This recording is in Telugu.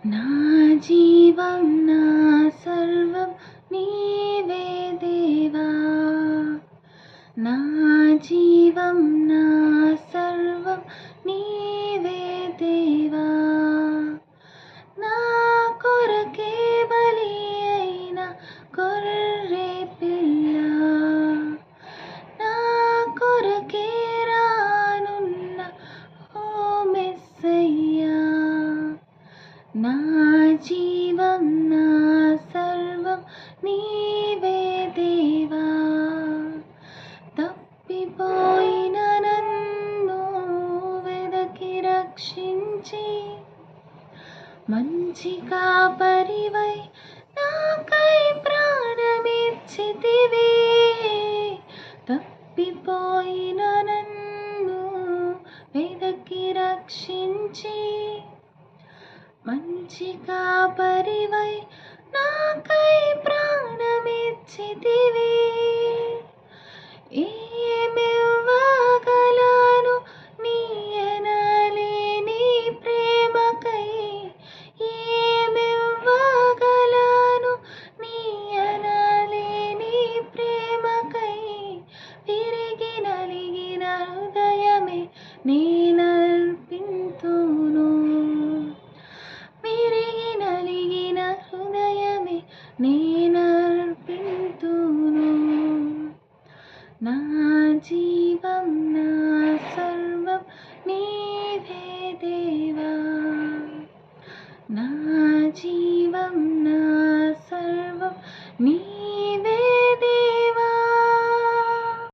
నా జీవం నా సర్వం నీవే దేవా, నా జీవం నా సర్వం నీవే దేవా. నా కొరకే బలి అయిన గొర్రె పిల్ల, నా కొరకే రానున్న ఓ మెస్సయ్యా. నా జీవం నా సర్వం నీవే దేవా, తప్పిపోయిన నన్ను వెదకి రక్షించి మంచి కాపరివై నాకై ప్రాణమిచ్చితివే. తప్పిపోయిన నన్ను వెదకి రక్షించి మంచి కాపరివై నాకై ప్రాణమిచ్చితివే. ఏమివ్వగలను నీ ఎనలేని ప్రేమకై, ఏమివ్వగలను నీ ఎనలేని ప్రేమకై. విరిగి నలిగిన హృదయమే నేన